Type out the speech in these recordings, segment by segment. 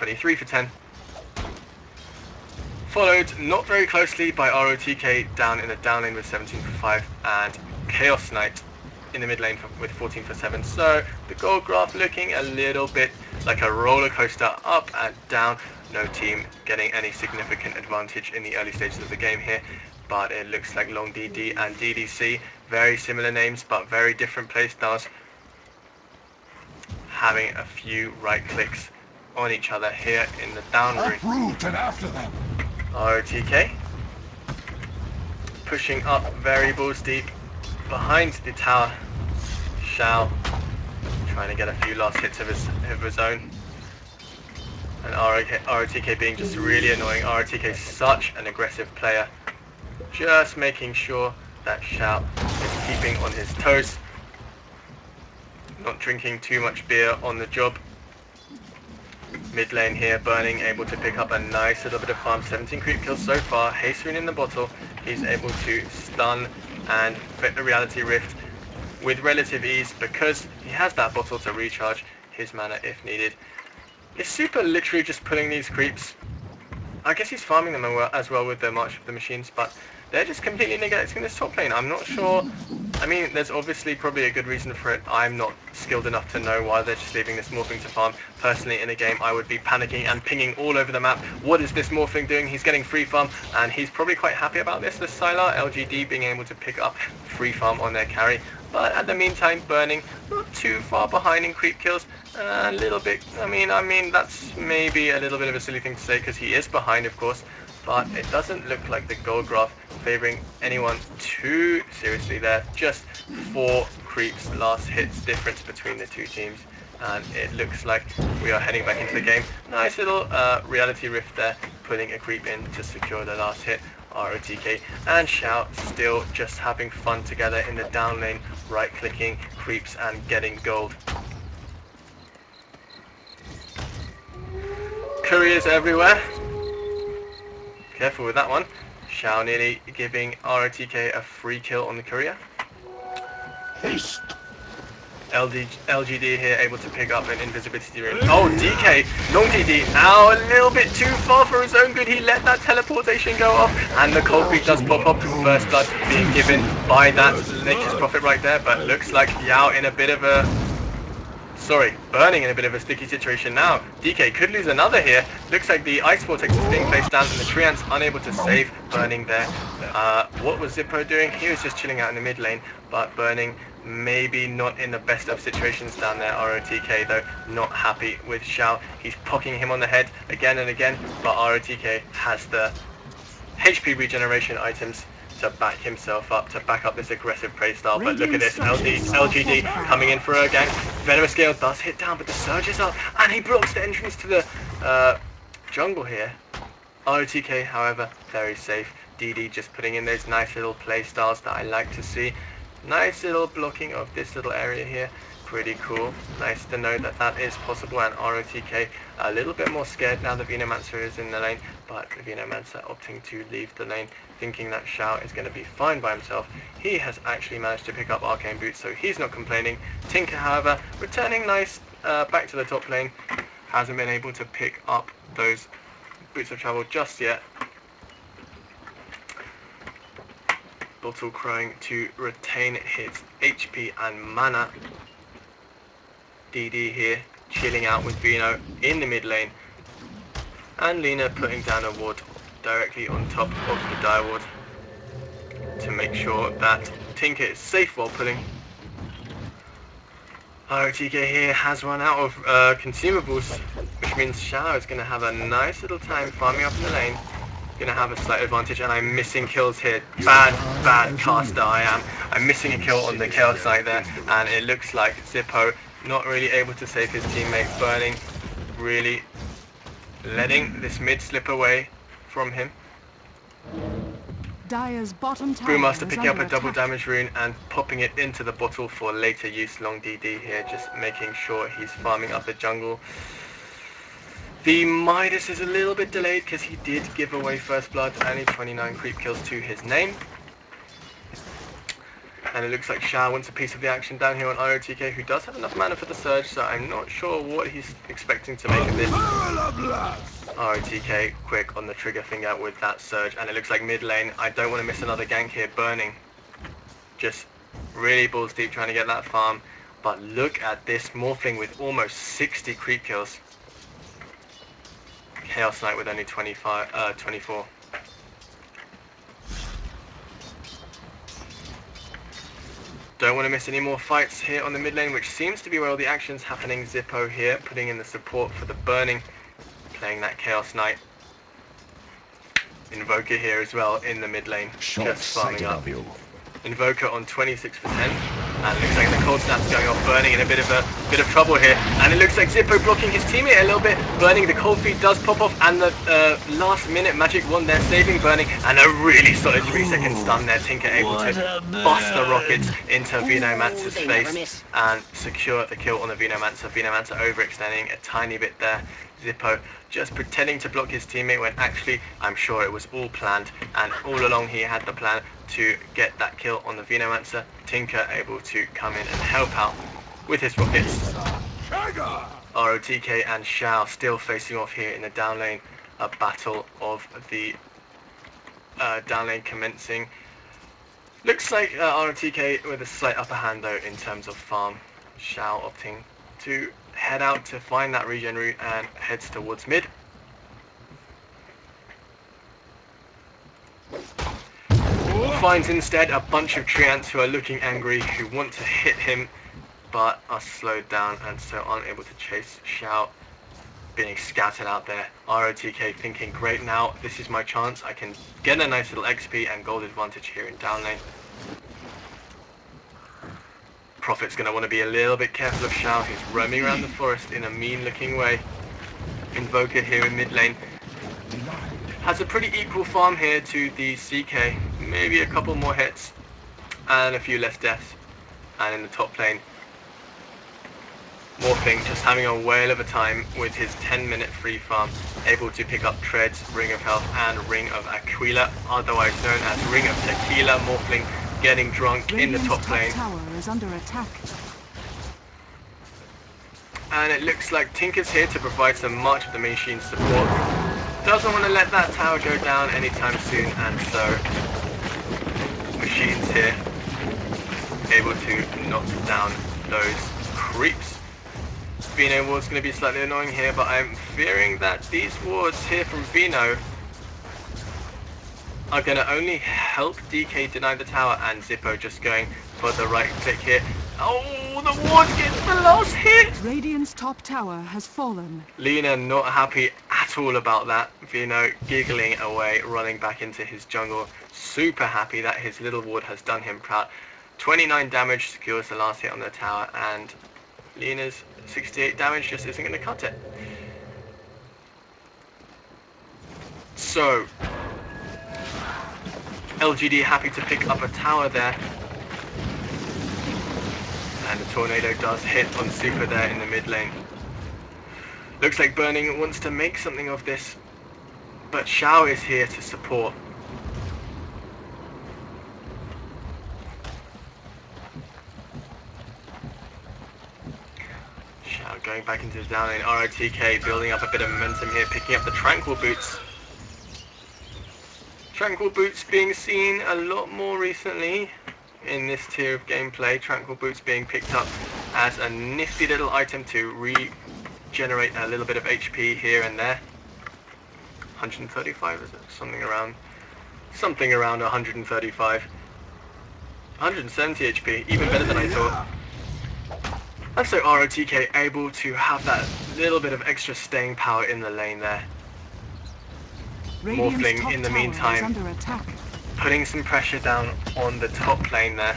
23 for 10. Followed not very closely by ROTK down in the down lane with 17 for 5, and Chaos Knight in the mid lane with 14 for 7. So the goal graph looking a little bit like a roller coaster, up and down. No team getting any significant advantage in the early stages of the game here, but it looks like Long DD and DDC, very similar names but very different playstyles, having a few right clicks on each other here in the down route. And after them. ROTK pushing up very balls deep behind the tower. Shao trying to get a few last hits of his own, and ROTK being just really annoying. ROTK is such an aggressive player, just making sure that Shao is keeping on his toes, not drinking too much beer on the job. Mid lane here, Burning able to pick up a nice little bit of farm, 17 creep kills so far. Haste in the bottle, he's able to stun and fit the Reality Rift with relative ease because he has that bottle to recharge his mana if needed. His super literally just pulling these creeps. I guess he's farming them as well with the March of the Machines, but they're just completely neglecting this top lane. I'm not sure. I mean, there's obviously probably a good reason for it. I'm not skilled enough to know why they're just leaving this Morphling to farm. Personally, in a game, I would be panicking and pinging all over the map. What is this Morphling doing? He's getting free farm, and he's probably quite happy about this. The Sylar, LGD being able to pick up free farm on their carry. But at the meantime, Burning not too far behind in creep kills. A little bit, I mean, that's maybe a little bit of a silly thing to say because he is behind, of course. But it doesn't look like the goal graph favouring anyone too seriously there. Just 4 creeps last hits difference between the two teams, and it looks like we are heading back into the game. Nice little Reality Rift there, putting a creep in to secure the last hit. ROTK and Shao still just having fun together in the down lane, right clicking creeps and getting gold. Couriers everywhere. Careful with that one. Shao nearly giving ROTK a free kill on the courier. Haste. LGD here able to pick up an invisibility rune. Oh, DK, Long DD, now a little bit too far for his own good. He let that teleportation go off, and the cold feet does pop up. First blood being given by that Nature's Prophet right there, but looks like Yao in a bit of a... Burning in a bit of a sticky situation now. DK could lose another here. Looks like the Ice Vortex is being placed down and the Treant's unable to save Burning there. What was Zippo doing? He was just chilling out in the mid lane, but Burning maybe not in the best of situations down there. ROTK though not happy with Shao. He's pocking him on the head again and again, but ROTK has the HP regeneration items to back himself up, to back up this aggressive play style. But look at this, LGD coming in for a gank. Venomous Gale does hit down, but the surge is up, and he blocks the entrance to the jungle here. ROTK, however, very safe. DD just putting in those nice little play styles that I like to see. Nice little blocking of this little area here. Pretty cool. Nice to know that that is possible, and ROTK a little bit more scared now that Venomancer is in the lane, but Venomancer opting to leave the lane, thinking that Shao is going to be fine by himself. He has actually managed to pick up Arcane Boots, so he's not complaining. Tinker, however, returning nice back to the top lane, hasn't been able to pick up those Boots of Travel just yet. Bottle Crowing to retain his HP and mana. DD here chilling out with Veno in the mid lane, and Lina putting down a ward directly on top of the dire ward to make sure that Tinker is safe while pulling. ROTK here has run out of consumables, which means Shao is going to have a nice little time farming up in the lane. Going to have a slight advantage, and I'm missing kills here. Bad caster I am. I'm missing a kill on the Chaos Knight there, and it looks like Zippo not really able to save his teammate. Burning really letting this mid slip away from him. Dire's bottom tower Brewmaster picking up a double attack. damage rune and popping it into the bottle for later use. Long DD here just making sure he's farming up the jungle. The Midas is a little bit delayed because he did give away first blood, only 29 creep kills to his name. And it looks like Shao wants a piece of the action down here on ROTK, who does have enough mana for the surge, so I'm not sure what he's expecting to make of this. ROTK quick on the trigger finger with that surge, and it looks like mid lane. I don't want to miss another gank here. Burning just really balls deep trying to get that farm, but look at this Morphling with almost 60 creep kills. Chaos Knight with only 24. Don't want to miss any more fights here on the mid lane, which seems to be where all the action's happening. Zippo here, putting in the support for the burning, playing that Chaos Knight. Invoker here as well in the mid lane, just farming up. Invoker on 26%, and it looks like the cold snap's going off. Burning in a bit of trouble here, and it looks like Zippo blocking his teammate a little bit. Burning, the cold feet does pop off, and the last minute magic wand there saving Burning, and a really solid 3-second stun there. Tinker able to bust the rockets into Venomancer's face and secure the kill on the Venomancer. Venomancer overextending a tiny bit there. Zippo just pretending to block his teammate when actually I'm sure it was all planned, and all along he had the plan to get that kill on the Venomancer. Tinker able to come in and help out with his rockets. ROTK and Shao still facing off here in the down lane. A battle of the down lane commencing. Looks like ROTK with a slight upper hand though in terms of farm. Shao opting to head out to find that regen route and heads towards mid. Finds instead a bunch of Treants who are looking angry, who want to hit him but are slowed down and so unable to chase Shao, being scattered out there. ROTK thinking, great, now this is my chance, I can get a nice little XP and gold advantage here in down lane. Prophet's going to want to be a little bit careful of Shao, who's roaming around the forest in a mean looking way. Invoker here in mid lane has a pretty equal farm here to the CK, maybe a couple more hits and a few less deaths. And in the top lane, Morphling just having a whale of a time with his 10-minute free farm, able to pick up Treads, Ring of Health and Ring of Aquila, otherwise known as Ring of Tequila. Morphling getting drunk in the top lane. Tower is under attack. And it looks like Tinker's here to provide some March of the Machine support. Doesn't want to let that tower go down anytime soon, and so Machine's here, able to knock down those creeps. Veno ward's going to be slightly annoying here, but I'm fearing that these wards here from Veno are going to only help DK deny the tower, and Zippo just going for the right click here. Oh, the ward gets the last hit! Radiant's top tower has fallen. Lina not happy at all about that. Veno giggling away, running back into his jungle. Super happy that his little ward has done him proud. 29 damage secures the last hit on the tower, and Lina's 68 damage just isn't going to cut it. So, LGD happy to pick up a tower there. And the tornado does hit on Super there in the mid lane. Looks like Burning wants to make something of this, but Shao is here to support. Shao going back into the down lane. ROTK building up a bit of momentum here, picking up the Tranquil Boots. Tranquil Boots being seen a lot more recently in this tier of gameplay. Tranquil Boots being picked up as a nifty little item to regenerate a little bit of HP here and there. 135 is it? Something around 135. 170 HP, even better than I thought. And so ROTK able to have that little bit of extra staying power in the lane there. Morphling in the meantime putting some pressure down on the top lane there.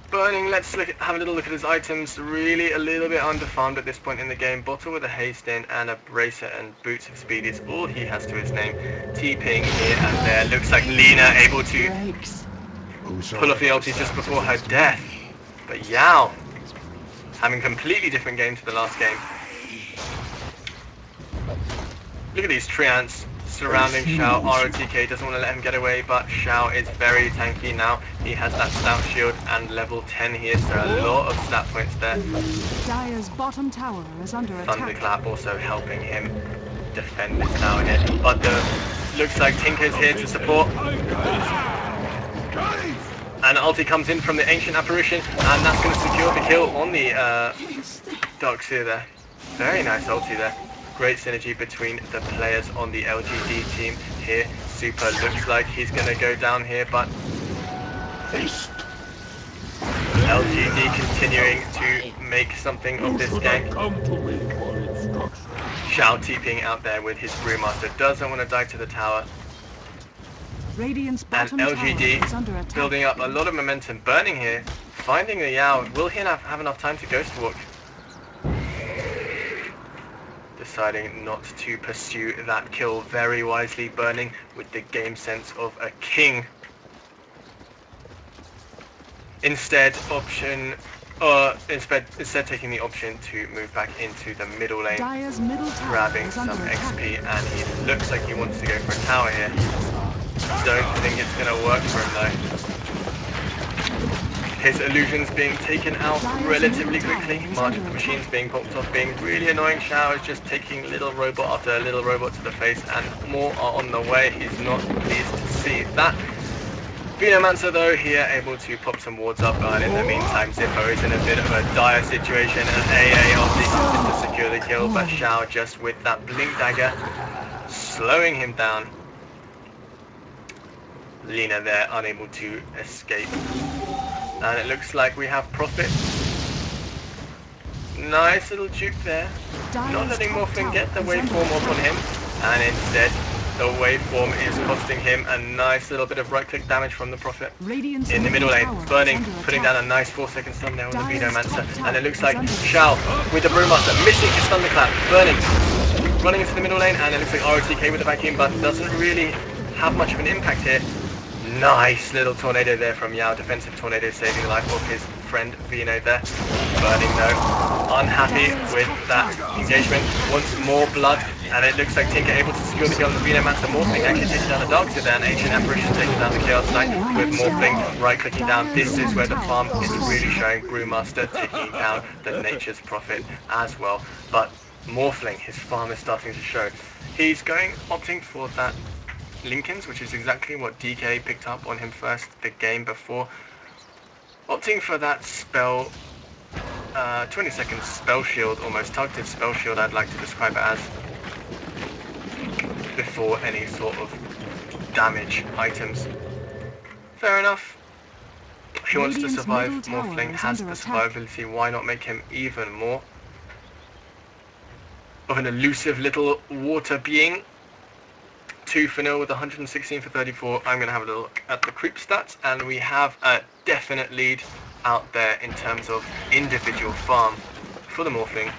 Burning, let's have a little look at his items. Really a little bit underfarmed at this point in the game. Bottle with a haste in and a bracer and boots of speed is all he has to his name. TPing here and there. Looks like Lina able to pull off the ulti just before her death. But Yao having a completely different game to the last game. Look at these Treants surrounding Xiao. ROTK doesn't want to let him get away, but Xiao is very tanky now. He has that stout shield and level 10 here, so a lot of stat points there. Dire's bottom tower is under attack. Thunderclap also helping him defend this tower here. But looks like Tinker's here to support. And ulti comes in from the Ancient Apparition, and that's going to secure the kill on the Darkseer there. Very nice ulti there. Great synergy between the players on the LGD team here. Super looks like he's going to go down here, but LGD continuing to make something of this gang. Xiao TPing out there with his Brewmaster. Doesn't want to dive to the tower. Radiant's And bottom tower is LGD under attack. building up a lot of momentum, burning here, finding the Yao. Will he have enough time to Ghost Walk? Deciding not to pursue that kill, very wisely burning with the game sense of a king. Instead taking the option to move back into the middle lane, Dire's middle tower grabbing is some under attack. XP, and he looks like he wants to go for a tower here. Don't think it's going to work for him though. His illusions being taken out relatively quickly. March of the Machines being popped off, being really annoying. Xiao is just taking little robot after little robot to the face, and more are on the way. He's not pleased to see that. Venomancer though here able to pop some wards up, and in the meantime Zippo is in a bit of a dire situation, and AA obviously comes in to secure the kill, but Xiao just with that blink dagger slowing him down. Lina there unable to escape, and it looks like we have Prophet. Nice little juke there, not letting Morphling get the waveform up on him, and instead the waveform is costing him a nice little bit of right click damage from the Prophet. In the middle lane, burning, putting down a nice 4-second stun there with the Venomancer, and it looks like Xiao with the Brewmaster missing his Thunderclap, burning, running into the middle lane, and it looks like ROTK with the vacuum, but doesn't really have much of an impact here. Nice little tornado there from Yao, defensive tornado saving the life of his friend Veno there. Burning though, unhappy with that engagement, wants more blood, and it looks like Tinker able to secure the kill on the Venomancer. Morphling actually taking down the Darkseer there, and Ancient Apparition taking down the Chaos Knight with Morphling right clicking down. This is where the farm is really showing. Brewmaster taking down the Nature's Prophet as well, but Morphling, his farm is starting to show. He's opting for that Lincoln's, which is exactly what DK picked up on him first the game before. Opting for that spell, 20 seconds spell shield, almost targeted spell shield I'd like to describe it as, before any sort of damage items. Fair enough. He wants to survive. Morphling has the survivability, why not make him even more of an elusive little water being. 2 for 0 with 116 for 34. I'm going to have a look at the creep stats, and we have a definite lead out there in terms of individual farm for the Morphling,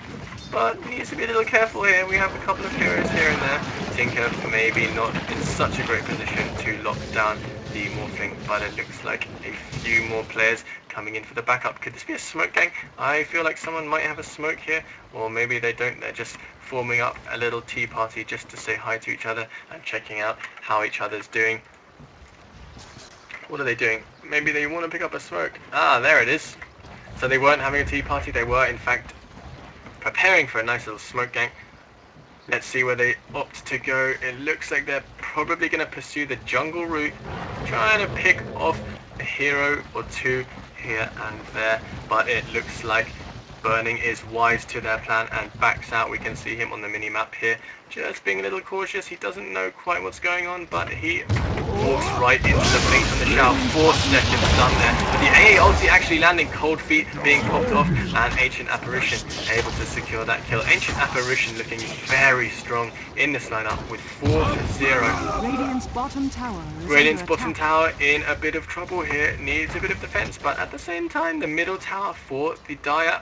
but needs to be a little careful here. We have a couple of heroes here and there. Tinker maybe not in such a great position to lock down the Morphling, but it looks like a few more players coming in for the backup. Could this be a smoke gang? I feel like someone might have a smoke here, or maybe they don't. They're just forming up a little tea party just to say hi to each other and checking out how each other's doing. What are they doing? Maybe they want to pick up a smoke. Ah, there it is. So they weren't having a tea party, they were in fact preparing for a nice little smoke gang. Let's see where they opt to go. It looks like they're probably going to pursue the jungle route, trying to pick off a hero or two here and there, but it looks like Burning is wise to their plan and backs out. We can see him on the mini-map here, just being a little cautious. He doesn't know quite what's going on, but he walks right into the blink from the Shout. 4 seconds done there. But the AA ulti actually landing, Cold Feet being popped off, and Ancient Apparition able to secure that kill. Ancient Apparition looking very strong in this lineup with 4 for 0. Radiant's bottom tower is Radiant's under bottom attack. tower in a bit of trouble here, needs a bit of defense, but at the same time the middle tower for the Dire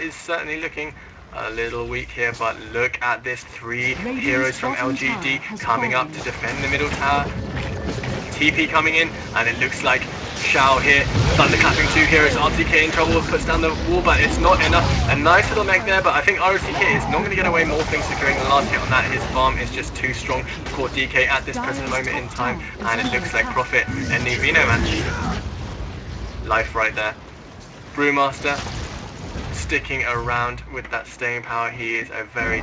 is certainly looking a little weak here, but look at this, 3 heroes from LGD coming up to defend the middle tower. TP coming in, and it looks like Shao here, thunderclapping 2 heroes. RTK in trouble, puts down the wall, but it's not enough. A nice little mech there, but I think RTK is not going to get away. Morphling securing the last hit on that. His farm is just too strong for DK at this present moment in time, and it looks like Profit and Nivino match. Life right there. Brewmaster sticking around with that staying power. He is a very